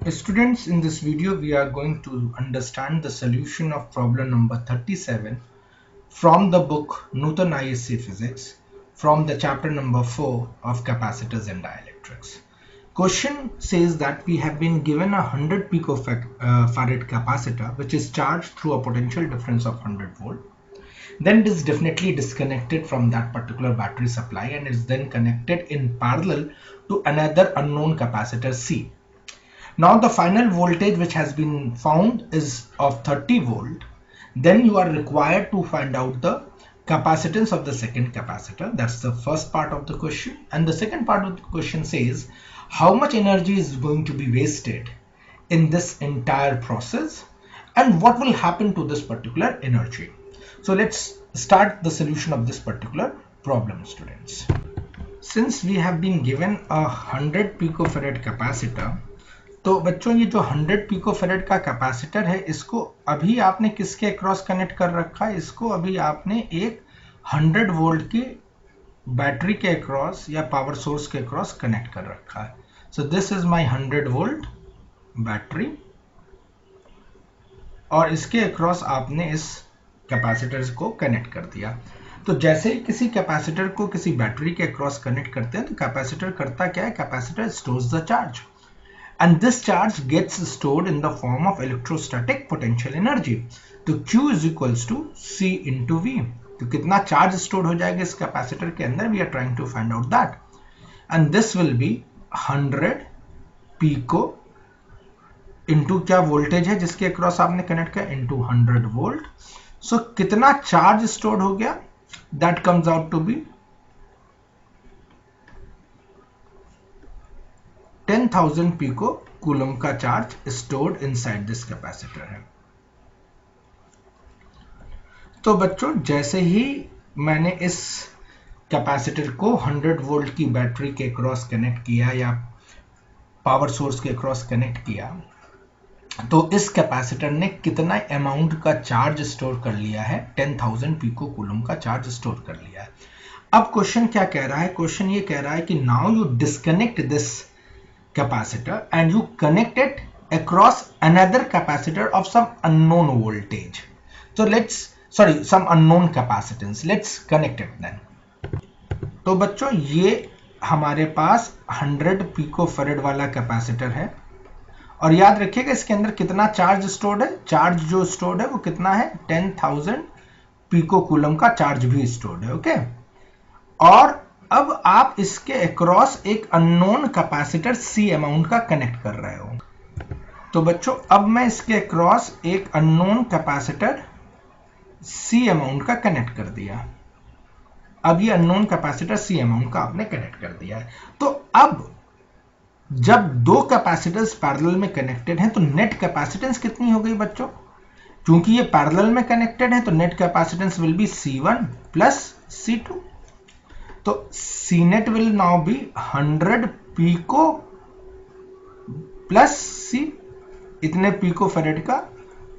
Students, in this video we are going to understand the solution of problem number 37 from the book Newton ISC Physics from the chapter number 4 of capacitors and dielectrics. Question says that we have been given a 100 picofarad capacitor which is charged through a potential difference of 100 volt. Then it is definitely disconnected from that particular battery supply and is then connected in parallel to another unknown capacitor C. Now the final voltage which has been found is of 30 volt. Then you are required to find out the capacitance of the second capacitor. That's the first part of the question. And the second part of the question says how much energy is going to be wasted in this entire process and what will happen to this particular energy. So let's start the solution of this particular problem, students. Since we have been given a 100 picofarad capacitor, तो बच्चों ये जो 100 picofarad का capacitor है इसको अभी आपने किसके अक्रॉस कनेक्ट कर रखा है? इसको अभी आपने एक 100 वोल्ट की बैटरी के अक्रॉस या पावर सोर्स के अक्रॉस कनेक्ट कर रखा है. So this is my 100 volt battery और इसके अक्रॉस आपने इस कैपेसिटर को कनेक्ट कर दिया. तो जैसे ही किसी कैपेसिटर को किसी बैटरी के अक्रॉस कनेक्ट करते हैं तो कैपेसिटर करता क्या है? Capacitor stores the charge. And this charge gets stored in the form of electrostatic potential energy. तो Q is equals to C into V. तो कितना चार्ज स्टोर हो जाएगा इस कैपेसिटर के अंदर? We are trying to find out that. And this will be 100 pico into क्या voltage है जिसके अक्रॉस आपने कनेक्ट किया into 100 वोल्ट. सो कितना चार्ज स्टोर हो गया? That comes out to be 10,000 pico coulomb का charge stored inside this capacitor है. तो बच्चों जैसे ही मैंने इस कैपेसिटर को 100 वोल्ट की बैटरी के क्रॉस कनेक्ट किया या पावर सोर्स के क्रॉस कनेक्ट किया तो इस कैपेसिटर ने कितना अमाउंट का चार्ज स्टोर कर लिया है? 10,000 पिको कूलम का चार्ज स्टोर कर लिया है. अब क्वेश्चन क्या कह रहा है? क्वेश्चन ये कह रहा है कि now you disconnect this capacitor and you connect it across another capacitor of some unknown voltage. So some unknown capacitance. Let's connect it then. तो बच्चों ये हमारे पास 100 पिकोफैरेड वाला कैपेसिटर है और याद रखिएगा इसके अंदर कितना चार्ज स्टोर्ड है? चार्ज जो स्टोर्ड है वो कितना है? 10,000 पिको कूलम का चार्ज भी स्टोर्ड है. ओके. और अब आप इसके अक्रॉस एक अननोन कैपेसिटर C अमाउंट का कनेक्ट कर रहे हो. तो बच्चों अब मैं इसके अक्रॉस एक अननोन कैपेसिटर C अमाउंट का कनेक्ट कर दिया. अब ये अननोन कैपेसिटर C अमाउंट का आपने कनेक्ट कर दिया है. तो अब जब दो कैपेसिटर्स पैरेलल में कनेक्टेड हैं तो नेट कैपेसिटेंस कितनी हो गई बच्चों? क्योंकि ये पैरेलल में कनेक्टेड है तो net capacitance will be C1 plus C2. तो CNet will now be 100 pico plus C, इतने पिको फेरेड का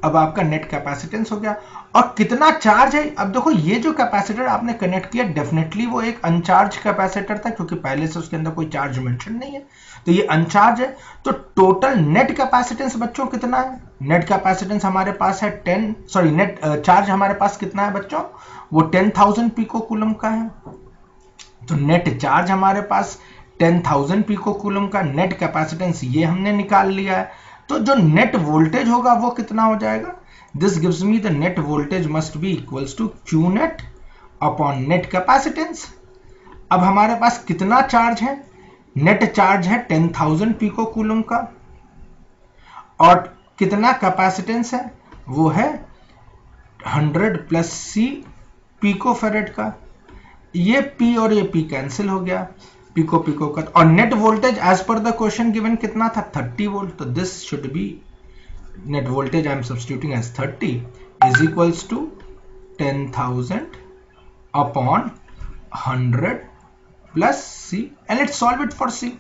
अब आपका नेट कैपेसिटेंस हो गया. और कितना चार्ज है? अब देखो ये जो कैपेसिटर आपने कनेक्ट किया डेफिनेटली वो एक अनचार्ज कैपेसिटर था क्योंकि पहले से उसके अंदर कोई चार्ज मेंशन नहीं है तो ये अनचार्ज है. तो टोटल नेट कैपेसिटेंस बच्चों कितना है? नेट कैपेसिटेंस हमारे पास है नेट चार्ज हमारे पास कितना है बच्चों? वो 10,000 पिको कूलम का है. तो नेट चार्ज हमारे पास 10,000 पिको कूलम का, नेट कैपेसिटेंस ये हमने निकाल लिया है. तो जो नेट वोल्टेज होगा वो कितना हो जाएगा? This gives me the net voltage must be equals to Q net upon net capacitance. अब हमारे पास कितना चार्ज है? नेट चार्ज है 10,000 पिको कूलम का और कितना कैपेसिटेंस है? वो है 100 प्लस C पिको फेरेड का. ये P और ये P कैंसिल हो गया पिको पिको का. और net voltage as per the question given कितना था? 30 वोल्ट. तो this should be net voltage I am substituting as 30 is equals to 10,000 upon 100 plus C and let's solve it for C.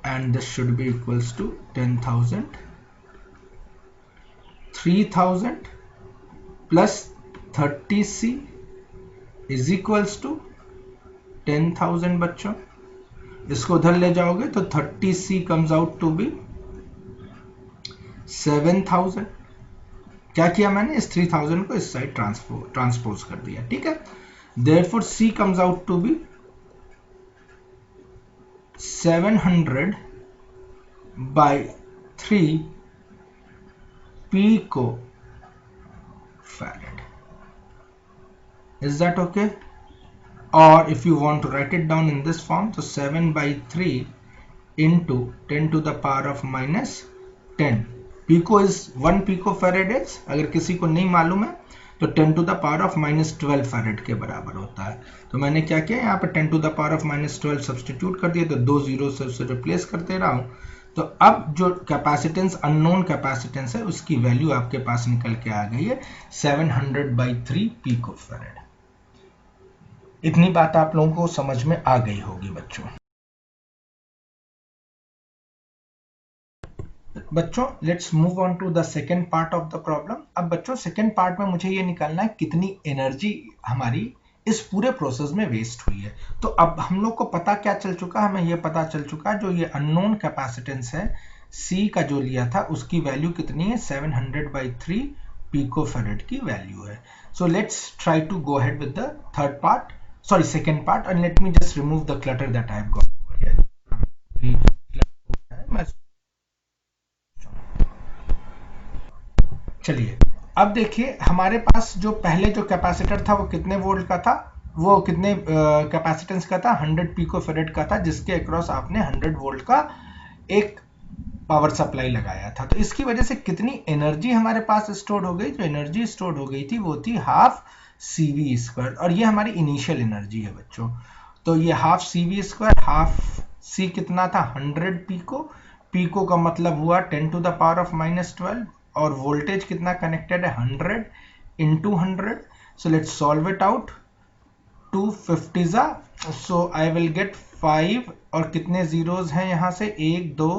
And this should be equals to 10,000 3,000 plus 30C is equals to 10,000 बच्चों, इसको उधर ले जाओगे तो 30C comes out to B 7,000। क्या किया मैंने, इस 3,000 को इस साइड ट्रांसपोज कर दिया, ठीक है। Therefore C comes out to be 700 by 3 picofarad. Is that okay? Or if you want to write it down in this form, so 7 by 3 into 10 to the power of minus 10. Pico is 1 picofarad is, अगर किसी को नहीं मालूम है तो 10 to the power of minus 12 farad के बराबर होता है। तो मैंने क्या किया, यहाँ पे 10 to the power of minus 12 substitute कर दिया, तो 2 जीरो से उसे रिप्लेस कर दे रहा हूँ। तो अब जो कैपेसिटेंस, अननोन कैपेसिटेंस है, उसकी वैल्यू आपके पास निकल के आ गई है 700 by 3 पिकोफैरेड। इतनी बात आप लोगों को समझ में आ गई होगी बच्चों। बच्चों let's move on to the second part of the problem. अब बच्चों सेकेंड पार्ट में मुझे ये निकालना है कितनी एनर्जी हमारी इस पूरे प्रोसेस में वेस्ट हुई है। तो अब हम लोग को पता क्या चल चुका, हमें ये पता चल चुका जो ये अननोन कैपेसिटेंस है C का जो लिया था उसकी वैल्यू कितनी है, 700 by 3 पिकोफैरेड की वैल्यू है। So let's try to go ahead with the third part, sorry second part, and let me just remove the clutter that I have got. चलिए अब देखिए हमारे पास जो पहले जो कैपेसिटर था वो कितने वोल्ट का था, वो कितने कैपेसिटेंस का था, 100 पिकोफैरेड का था, जिसके अक्रॉस आपने 100 वोल्ट का एक पावर सप्लाई लगाया था। तो इसकी वजह से कितनी एनर्जी हमारे पास स्टोर हो गई, जो एनर्जी स्टोर हो गई थी वो थी हाफ CV स्क्वायर, और ये हमारी इनिशियल एनर्जी है बच्चों। तो ये half CV square, half C कितना था 100 पिको, पिको का मतलब हुआ 10 to the power of minus 12, और वोल्टेज कितना कनेक्टेड है 100 into 100। So let's solve it out, 250 जा, सो आई विल गेट 5, और कितने जीरोस हैं यहाँ से, 1 2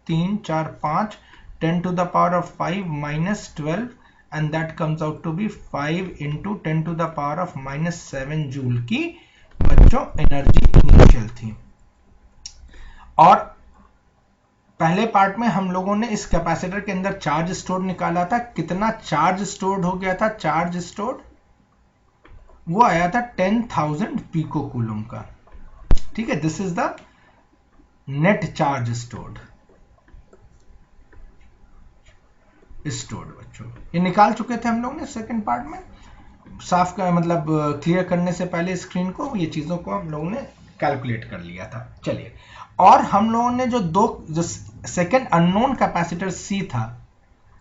3 4 5, 10 to the power of 5 minus 12, and that comes out to be 5 into 10 to the power of minus 7 joule की बच्चों एनर्जी इनिशियल थी। और पहले पार्ट में हम लोगों ने इस कैपेसिटर के अंदर चार्ज स्टोर निकाला था, कितना चार्ज स्टोर्ड हो गया था, चार्ज स्टोर्ड वो आया था 10,000 पिको कूलम का, ठीक है। This is the net charge stored बच्चों, ये निकाल चुके थे हम लोग ने सेकंड पार्ट में। साफ का मतलब क्लियर करने से पहले स्क्रीन को ये चीजों को हम लोगों ने कैलकुलेट कर लिया था। चलिए, और हम लोगों ने जो सेकंड अननोन कैपेसिटर C था,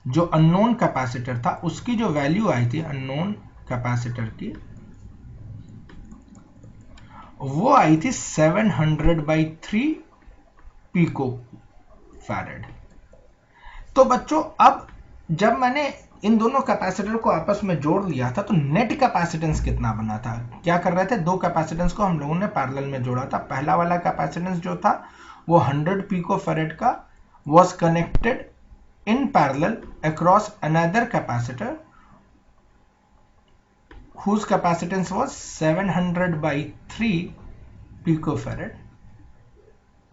जो अननोन कैपेसिटर था उसकी जो वैल्यू आई थी अननोन कैपेसिटर की, वो आई थी 700 by 3 पिकोफैरेड। तो बच्चों अब जब मैंने इन दोनों कैपेसिटर को आपस में जोड़ लिया था तो नेट कैपेसिटेंस कितना बना था, क्या कर रहे थे, दो कैपेसिटेंस को हम लोगों ने पैरेलल में जोड़ा था। पहला वाला कैपेसिटेंस जो था वो 100 पिकोफैरेड का was connected in parallel across another capacitor whose capacitance was 700 by 3 picofarad,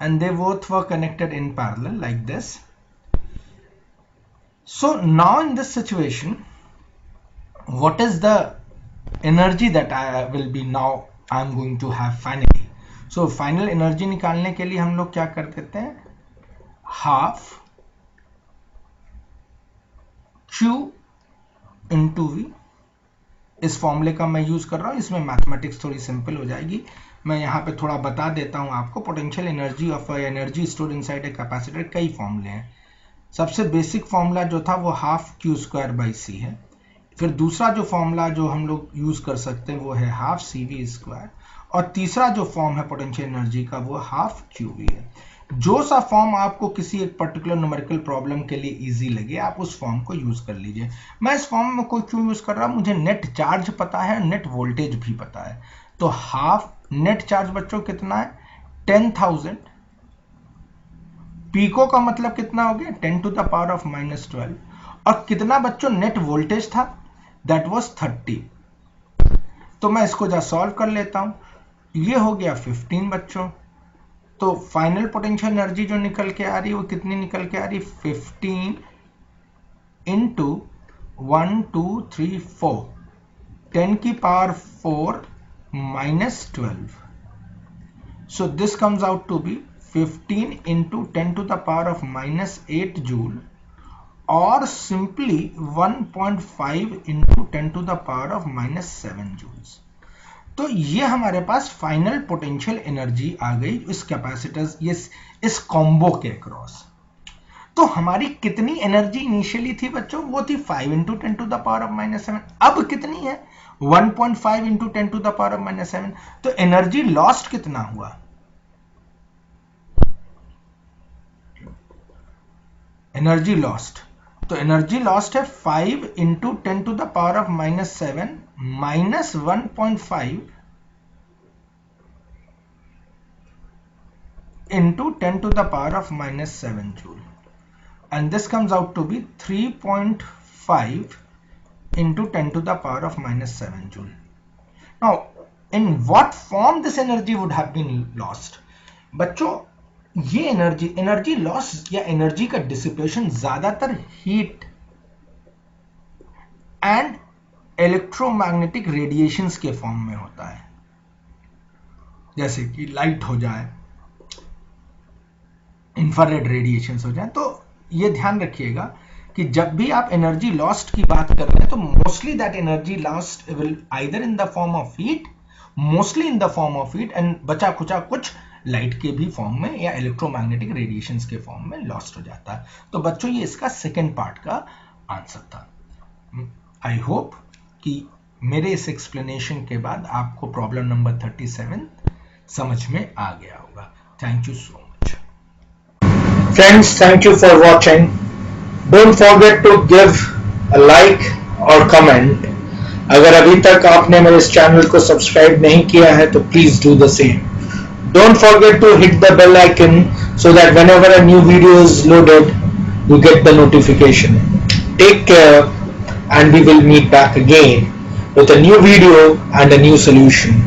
and they both were connected in parallel like this. So now in this situation, what is the energy that I will be now I'm going to have finally? So final energy निकालने के लिए हम लोग क्या कर देते हैं, half Q into V, इस फॉर्मूले का मैं यूज कर रहा हूं, इसमें मैथमेटिक्स थोड़ी सिंपल हो जाएगी। मैं यहाँ पे थोड़ा बता देता हूं आपको, potential energy of energy stored inside a capacitor कई फॉर्मूले हैं। सबसे बेसिक फॉर्मूला जो था वो half Q square by C है। फिर दूसरा जो फॉर्मूला जो हम लोग यूज कर सकते हैं वो है हाफ CV स्क्वायर, और तीसरा जो फॉर्म है पोटेंशियल एनर्जी का वो हाफ QV है। जो सा फॉर्म आपको किसी एक पर्टिकुलर न्यूमेरिकल प्रॉब्लम के लिए इजी लगे आप उस फॉर्म को यूज कर लीजिए। मैं इस फॉर्म में कोई क्यों यूज कर रहा हूं, मुझे नेट चार्ज पता है, नेट वोल्टेज भी पता है। तो हाफ नेट चार्ज बच्चों कितना है 10,000, पीको का मतलब कितना हो गया 10 to the power of minus 12, और कितना बच्चों नेट वोल्टेज था दैट वाज 30। तो मैं इसको जा सॉल्व कर लेता हूं, ये हो गया 15 बच्चों। तो फाइनल पोटेंशियल एनर्जी जो निकल के आ रही है वो कितनी निकल के आ रही है? 15 इंटू 1 2 3 4 10 की power 4 minus 12. So this comes out to be 15 into 10 to the power of minus 8 joule, or simply 1.5 into 10 to the power of minus 7 joules. तो ये हमारे पास फाइनल पोटेंशियल एनर्जी आ गई इस कैपेसिटर इस कॉम्बो के अक्रॉस। तो हमारी कितनी एनर्जी इनिशियली थी बच्चों? वो थी 5 into 10 to the power of minus 7। अब कितनी है? 1.5 into 10 to the power of minus 7। तो एनर्जी लॉस्ट कितना हुआ? एनर्जी लॉस्ट, तो एनर्जी लॉस्ट है 5 into 10 to the power of minus 7 minus 1.5 into 10 to the power of minus 7 joule, and this comes out to be 3.5 into 10 to the power of minus 7 joule. Now, in what form this energy would have been lost? बच्चों, ये energy loss या energy का dissipation ज्यादातर heat and electromagnetic radiations के form में होता है, जैसे कि लाइट हो जाए, इंफ्रारेड रेडिएशंस हो जाए। तो ये ध्यान रखिएगा कि जब भी आप एनर्जी लॉस्ट की बात कर रहे हैं तो mostly that energy lost will either in the form of heat, mostly in the form of heat, and बचा कुचा कुछ लाइट के भी फॉर्म में या इलेक्ट्रोमैग्नेटिक रेडिएशंस के फॉर्म में लॉस्ट हो जाता है। तो बच्चों ये इसका सेकेंड पार्ट का आंसर था। आई होप कि मेरे इस एक्सप्लेनेशन के बाद आपको प्रॉब्लम नंबर 37 समझ में आ गया होगा। Thank you so much. Friends, thank you for watching. Don't forget to give a like or comment. अगर अभी तक आपने मेरे इस चैनल को सब्सक्राइब नहीं किया है तो please do the same. Don't forget to hit the bell icon so that whenever a new video is loaded, you get the notification. Take care, and we will meet back again with a new video and a new solution.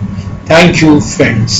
Thank you, friends.